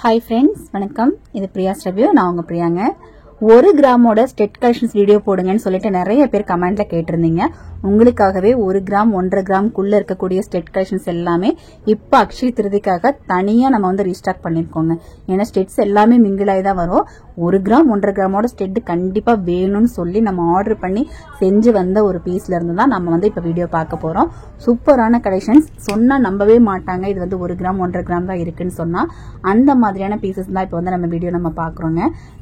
Hi friends, வணக்கம். இது பிரியாஸ் review. நான் உங்க பிரியாங்க. 1 கிராமோட ஸ்டெட் கலெக்ஷன்ஸ் வீடியோ போடுங்கன்னு சொல்லிட்டு நிறைய பேர் கமெண்ட்ல கேட்டிருந்தீங்க. உங்களுக்காகவே 1 கிராம் 1.5 கிராம்க்குள்ள இருக்கக்கூடிய ஸ்டெட் கலெக்ஷன்ஸ் எல்லாமே இப்ப அக்ஷய திருதிக்காக தனியா நம்ம வந்து ரீஸ்டாக் பண்ணிருக்கோங்க. ஏன்னா ஸ்டெட்ஸ் எல்லாமே மிங்கிளாய் தான் வரும். 1 கிராம் 1.5 கிராமோட ஸ்டெட் கண்டிப்பா வேணும்னு சொல்லி நம்ம ஆர்டர் பண்ணி செஞ்சு வந்த ஒரு பீஸ்ல இருந்து தான் நம்ம வந்து இப்ப வீடியோ பார்க்க போறோம். சூப்பரான கலெக்ஷன்ஸ், சொன்னா நம்பவே மாட்டாங்க இது வந்து 1 கிராம் 1.5 கிராம் தான் இருக்குன்னு சொன்னா அந்த மாதிரியான பீசஸ் தான் இப்ப வந்து நம்ம வீடியோ நம்ம பாக்குறோங்க.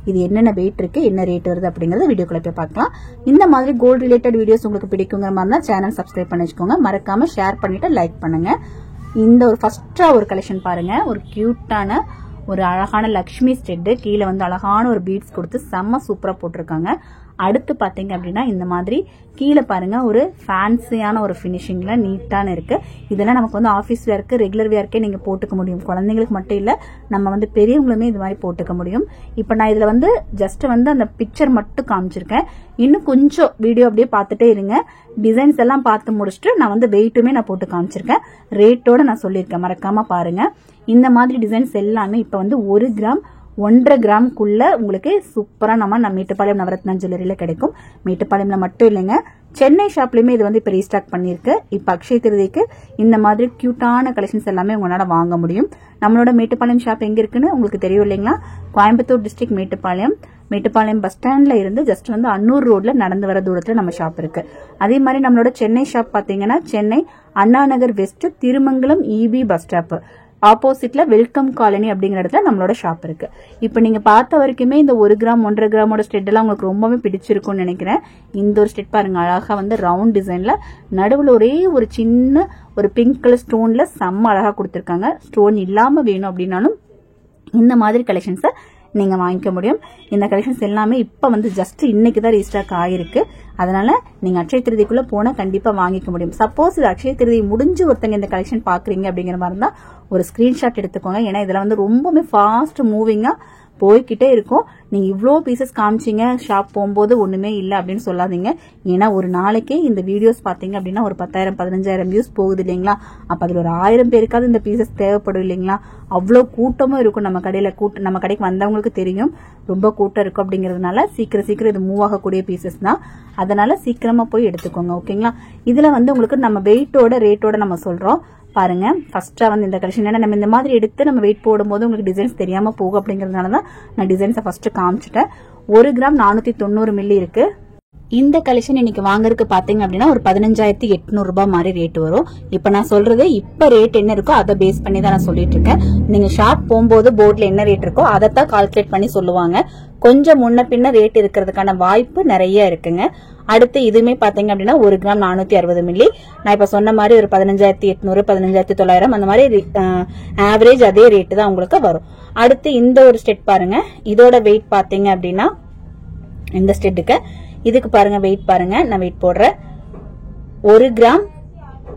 இது என்னென்ன வெயிட் இருக்கு, என்ன ரேட் வருது அப்படிங்கறத வீடியோக்குள்ள போய் பார்க்கலாம். இந்த மாதிரி கோல்ட் ரிலேட்டட் வீடியோஸ் உங்களுக்கு பிடிக்குங்கிற மாதிரி தான் சேனல் சப்ஸ்கிரைப் பண்ணி வச்சுக்கோங்க. மறக்காம ஷேர் பண்ணிட்டு லைக் பண்ணுங்க. இந்த ஒரு ஃபர்ஸ்டா ஒரு கலெக்ஷன் பாருங்க. ஒரு கியூட்டான ஒரு அழகான லக்ஷ்மி ஸ்டெட், கீழே வந்து அழகான ஒரு பீட்ஸ் கொடுத்து செம்ம சூப்பரா போட்டிருக்காங்க. அடுத்து பாத்தீங்க அப்படின்னா இந்த மாதிரி கீழே பாருங்க ஒரு ஃபேன்சியான ஒரு பினிஷிங்ல நீட்டான இருக்கு. இதெல்லாம் நமக்கு வந்து ஆபீஸ் வேர்க்கு ரெகுலர் வேர்க்கே நீங்க போட்டுக்க முடியும். குழந்தைங்களுக்கு மட்டும் இல்ல, நம்ம வந்து பெரியவங்களுமே இது மாதிரி போட்டுக்க முடியும். இப்ப நான் இதுல வந்து ஜஸ்ட் வந்து அந்த பிக்சர் மட்டும் காமிச்சிருக்கேன். இன்னும் கொஞ்சம் வீடியோ அப்படியே பார்த்துட்டே இருங்க. டிசைன்ஸ் எல்லாம் பார்த்து முடிச்சுட்டு நான் வந்து வெயிட்டுமே நான் போட்டு காமிச்சிருக்கேன். ரேட்டோட நான் சொல்லியிருக்கேன், மறக்காம பாருங்க. இந்த மாதிரி டிசைன்ஸ் எல்லாமே இப்ப வந்து 1 கிராம் 1.5 கிராம்க்குள்ள உங்களுக்கு சூப்பரா நம்ம மேட்டுப்பாளையம் நவரத்னா ஜுவல்லரியில கிடைக்கும். மேட்டுப்பாளையம்ல மட்டும் இல்லைங்க, சென்னை ஷாப்லயுமே இது வந்து இப்ப ரீஸ்டாக் பண்ணிருக்கு. இப்ப அக்ஷய திருதிக்கு இந்த மாதிரி கியூட்டான கலெக்ஷன்ஸ் எல்லாமே உங்களால வாங்க முடியும். நம்மளோட மேட்டுப்பாளையம் ஷாப் எங்க இருக்குன்னு உங்களுக்கு தெரியும் இல்லைங்களா? கோயம்புத்தூர் டிஸ்ட்ரிக்ட் மேட்டுப்பாளையம் பஸ் ஸ்டாண்ட்ல இருந்து ஜஸ்ட் வந்து அன்னூர் ரோட்ல நடந்து வர தூரத்துல நம்ம ஷாப் இருக்கு. அதே மாதிரி நம்மளோட சென்னை ஷாப் பாத்தீங்கன்னா Chennai Anna Nagar west Thirumangalam EB bus stop ஆப்போசிட்ல வெல்கம் காலனி அப்படிங்கிற இடத்துல நம்மளோட ஷாப் இருக்கு. இப்ப நீங்க பார்த்த வரைக்குமே இந்த 1 கிராம் 1.5 கிராமோட ஸ்டெட் எல்லாம் உங்களுக்கு ரொம்பவே பிடிச்சிருக்கும்னு நினைக்கிறேன். இந்த ஒரு ஸ்டெட் பாருங்க, அழகா வந்து ரவுண்ட் டிசைன்ல நடுவுல ஒரே ஒரு சின்ன ஒரு பிங்க் கலர் ஸ்டோன்ல செம்ம அழகா கொடுத்திருக்காங்க. ஸ்டோன் இல்லாம வேணும் அப்படின்னாலும் இந்த மாதிரி கலெக்ஷன்ஸை நீங்க வாங்கிக்க முடியும். இந்த கலெக்ஷன்ஸ் எல்லாமே இப்ப வந்து ஜஸ்ட் இன்னைக்கு தான் ரீஸ்டாக் ஆயிருக்கு. அதனால நீங்க அக்ஷய திருதிக்குள்ள போனா கண்டிப்பா வாங்கிக்க முடியும். சப்போஸ் இது அக்ஷய திருதி முடிஞ்சு ஒருத்தங்க இந்த கலெக்ஷன் பாக்குறீங்க அப்படிங்கிற மாதிரி இருந்தா ஒரு ஸ்கிரீன்ஷாட் எடுத்துக்கோங்க. ஏன்னா இதுல வந்து ரொம்பவே ஃபாஸ்ட் மூவிங்கா போய்கிட்டே இருக்கும். நீங்க இவ்வளோ பீசஸ் காமிச்சிங்க, ஷாப் போகும்போது ஒண்ணுமே இல்லை அப்படின்னு சொல்லாதீங்க. ஏன்னா ஒரு நாளைக்கே இந்த வீடியோஸ் பாத்தீங்க அப்படின்னா ஒரு 10,000 15,000 வியூஸ் போகுது இல்லைங்களா? அப்ப அதுல ஒரு 1000 பேருக்காவது இந்த பீசஸ் தேவைப்படும் இல்லைங்களா? அவ்வளவு கூட்டமும் இருக்கும் நம்ம கடையில. நம்ம கடைக்கு வந்தவங்களுக்கு தெரியும் ரொம்ப கூட்டம் இருக்கும் அப்படிங்கறதுனால சீக்கிரம் இது மூவ் ஆகக்கூடிய பீசஸ் தான். அதனால சீக்கிரமா போய் எடுத்துக்கோங்க, ஓகேங்களா? இதுல வந்து உங்களுக்கு நம்ம வெயிட்டோட ரேட்டோட நம்ம சொல்றோம் பாருங்க. ஃபர்ஸ்டா வந்து இந்த கலெக்ஷன், ஏன்னா நம்ம இந்த மாதிரி எடுத்து நம்ம வெயிட் போடும்போது உங்களுக்கு டிசைன்ஸ் தெரியாம போகும் அப்படிங்கறதுனாலதான் நான் டிசைன்ஸை ஃபர்ஸ்ட் காமிச்சிட்டேன். 1 கிராம் 490 மில்லி இருக்கு. இந்த கலெக்ஷன் இன்னைக்கு வாங்குறதுக்கு பாத்தீங்க அப்படின்னா ஒரு 15,800 ரூபாய் மாதிரி ரேட் வரும். இப்ப நான் சொல்றது இப்ப ரேட் என்ன இருக்கோ அதை பேஸ் பண்ணி தான் நான் சொல்லிட்டு இருக்கேன். நீங்க ஷாப் போகும்போது போர்ட்ல என்ன ரேட் இருக்கோ அதைத்தான் கால்குலேட் பண்ணி சொல்லுவாங்க. கொஞ்சம் முன்ன பின்ன ரேட் இருக்கிறதுக்கான வாய்ப்பு நிறைய இருக்குங்க. அடுத்து இதுமே பாத்தீங்க அப்படின்னா 1 கிராம் 460 மில்லி. நான் இப்ப சொன்ன மாதிரி ஒரு 15,800 15,900 அந்த மாதிரி ஆவரேஜ் அதே ரேட் தான் உங்களுக்கு வரும். அடுத்து இந்த ஒரு ஸ்டெட் பாருங்க. இதோட வெயிட் பாத்தீங்க அப்படின்னா இந்த ஸ்டெட்டுக்கு இதுக்கு பாருங்க வெயிட் பாருங்க, நான் வெயிட் போடுறேன். 1 கிராம்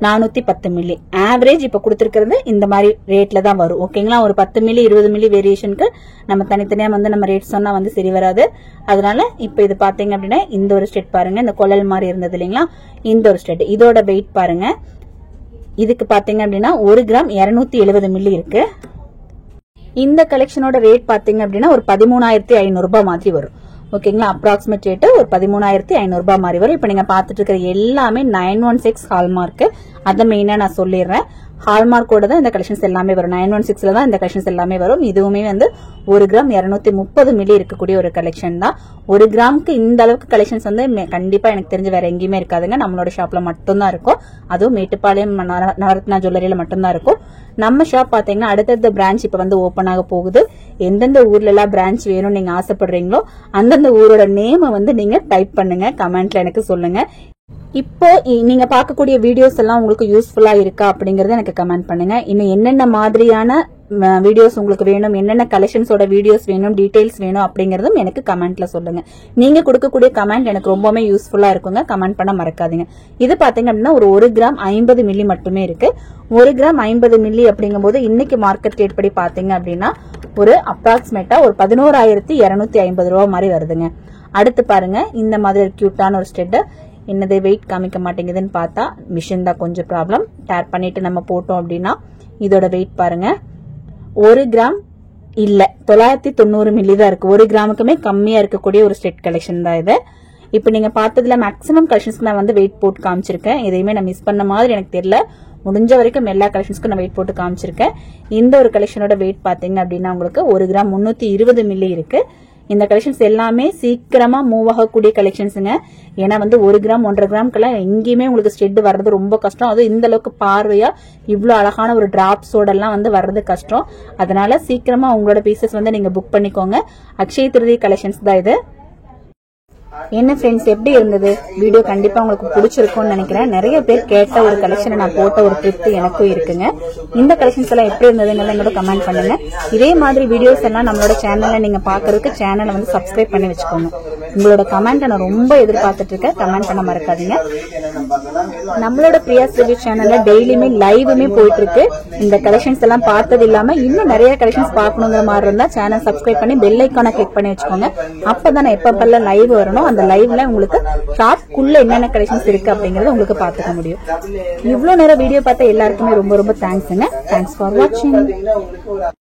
410 மில்லி ஆவரேஜ் இப்ப கொடுத்திருக்கிறது இந்த மாதிரி ரேட்ல தான் வரும், ஓகேங்களா? ஒரு 10 மில்லி 20 மில்லி வேரியேஷனுக்கு நம்ம தனித்தனியா வந்து நம்ம ரேட் சொன்னா வந்து சரி வராது. அதனால இப்ப இது பாத்தீங்க அப்படின்னா இந்த ஒரு ஸ்டெட் பாருங்க, இந்த கொள்ளல் மாதிரி இருந்தது இல்லைங்களா? இந்த ஒரு ஸ்டெட் இதோட வெயிட் பாருங்க. இதுக்கு பாத்தீங்க அப்படின்னா 1 கிராம் 270 மில்லி இருக்கு. இந்த கலெக்ஷனோட ரேட் பாத்தீங்க அப்படின்னா ஒரு 13,500 ரூபாய் மாதிரி வரும், ஓகேங்களா? அப்ராக்சிமேட் ரேட் ஒரு 13,500 ரூபாய் மாதிரி வரும். இப்ப நீங்க பாத்துட்டு இருக்கிற எல்லாமே 916 ஹால்மார்க். அதை மெயினா நான் சொல்லிடுறேன். ஹால்மார்க்கோட தான் இந்த கலெக்ஷன்ஸ் எல்லாமே வரும். 916ல தான் இந்த கலெக்ஷன்ஸ் எல்லாமே வரும். இதுவுமே வந்து 1 கிராம் 230 மில்லி இருக்கக்கூடிய ஒரு கலெக்ஷன் தான். 1 கிராமுக்கு இந்த அளவுக்கு கலெக்ஷன்ஸ் வந்து கண்டிப்பா எனக்கு தெரிஞ்சு வேற எங்கேயுமே இருக்காதுங்க. நம்மளோட ஷாப்ல மட்டும்தான் இருக்கும். அதுவும் மேட்டுப்பாளையம் நவரத்னா ஜுவல்லரியில மட்டும்தான் இருக்கும். நம்ம ஷாப் பாத்தீங்கன்னா அடுத்தடுத்த பிரான்ச் இப்ப வந்து ஓபன் ஆக போகுது. எந்தெந்த ஊர்ல எல்லாம் பிரான்ச் வேணும்னு நீங்க ஆசைப்படுறீங்களோ அந்தந்த ஊரோட நேம வந்து நீங்க டைப் பண்ணுங்க, கமெண்ட்ல எனக்கு சொல்லுங்க. இப்போ நீங்க பார்க்கக்கூடிய வீடியோஸ் எல்லாம் உங்களுக்கு யூஸ்ஃபுல்லா இருக்கா அப்படிங்கறத எனக்கு கமெண்ட் பண்ணுங்க. இன்னும் என்னென்ன மாதிரியான வீடியோஸ் உங்களுக்கு வேணும், என்னென்ன கலெக்ஷன்ஸோட வீடியோஸ் வேணும், டீடைல்ஸ் வேணும் அப்படிங்கறதும் எனக்கு கமெண்ட்ல சொல்லுங்க. நீங்க கொடுக்கக்கூடிய கமெண்ட் எனக்கு ரொம்பவே யூஸ்ஃபுல்லா இருக்குங்க. கமெண்ட் பண்ண மறக்காதீங்க. இது பாத்தீங்க அப்படின்னா ஒரு 1 கிராம் 50 மில்லி மட்டுமே இருக்கு. 1 கிராம் 50 மில்லி அப்படிங்கும்போது இன்னைக்கு மார்க்கெட் ரேட் படி பாத்தீங்க அப்படின்னா ஒரு அப்ராக்சிமேட்டா ஒரு 11,250 ரூபாய் மாதிரி வருதுங்க. அடுத்து பாருங்க இந்த மாதிரி கியூட்டான ஒரு ஸ்டெட். என்னது வெயிட் காமிக்க மாட்டேங்குதுன்னு பார்த்தா மிஷின் தான் கொஞ்சம் ப்ராப்ளம். டேர் பண்ணிட்டு நம்ம போட்டோம் அப்படின்னா இதோட வெயிட் பாருங்க 1 கிராம் இல்ல 990 மில்லி தான் இருக்கு. 1 கிராமுக்குமே கம்மியா இருக்கக்கூடிய ஒரு ஸ்டெட் கலெக்ஷன் தான் இது. இப்ப நீங்க பார்த்ததுல மேக்ஸிமம் கலெக்ஷன்ஸ்க்கு நான் வந்து வெயிட் போட்டு காமிச்சிருக்கேன். எதையுமே நான் மிஸ் பண்ண மாதிரி எனக்கு தெரியல. முடிஞ்ச வரைக்கும் எல்லா கலெக்ஷன்ஸ்க்கும் நான் வெயிட் போட்டு காமிச்சிருக்கேன். இந்த ஒரு கலெக்ஷனோட வெயிட் பாத்தீங்க அப்படின்னா உங்களுக்கு 1 கிராம் 320 மில்லி இருக்கு. இந்த கலெக்ஷன்ஸ் எல்லாமே சீக்கிரமா மூவ் ஆகக்கூடிய கலெக்ஷன்ஸுங்க. ஏன்னா வந்து 1 கிராம் 1.5 கிராம்க்கெல்லாம் எங்கேயுமே உங்களுக்கு ஸ்டெட் வர்றது ரொம்ப கஷ்டம். அதுவும் இந்த அளவுக்கு பார்வையா இவ்வளவு அழகான ஒரு டிராப்ஸோட எல்லாம் வந்து வர்றது கஷ்டம். அதனால சீக்கிரமா உங்களோட பீசஸ் வந்து நீங்க புக் பண்ணிக்கோங்க. அக்ஷய திருதி கலெக்ஷன்ஸ் தான் இது. என்ன ஃப்ரெண்ட்ஸ், எப்படி இருந்தது வீடியோ? கண்டிப்பா உங்களுக்கு பிடிச்சிருக்கும்னு நினைக்கிறேன். நிறைய பேர் கேட்ட ஒரு கலெக்ஷனை நான் போட்ட ஒரு திருப்தி எனக்கும் இருக்குங்க. இந்த கலெக்ஷன்ஸ் எல்லாம் எப்படி இருந்ததுங்கிறத என்னோட கமெண்ட் பண்ணுங்க. இதே மாதிரி வீடியோஸ் எல்லாம் நம்மளோட சேனல்ல நீங்க பாக்குறதுக்கு சேனலை வந்து சப்ஸ்கிரைப் பண்ணி வச்சுக்கோங்க. உங்களோட கமெண்ட் நான் ரொம்ப எதிர்பார்த்துட்டு இருக்கேன். கமெண்ட் பண்ண மறக்காதீங்க. நம்மளோட பிரியாஸ் ரிவ்யூ சேனல்ல டெய்லியுமே லைவுமே போயிட்டு இருக்கு. இந்த கலெக்ஷன்ஸ் எல்லாம் பார்த்தது இல்லாம இன்னும் நிறைய கலெக்ஷன்ஸ் பார்க்கணுங்கிற மாதிரி இருந்தா சேனல் சப்ஸ்கிரைப் பண்ணி பெல் ஐக்கானை கிளிக் பண்ணி வச்சுக்கோங்க. அப்பதான் எப்பப்பெல்லாம் லைவ் வரணும் அந்த லைவ்ல உங்களுக்கு ஷாப்க்குள்ள என்னென்ன கலெக்ஷன்ஸ் இருக்கு அப்படிங்கறத உங்களுக்கு பாத்துக்க முடியும். இவ்வளவு நேரம் வீடியோ பார்த்த எல்லாருக்குமே ரொம்ப ரொம்ப தேங்க்ஸ்ங்க. தேங்க்ஸ் ஃபார் வாட்சிங்.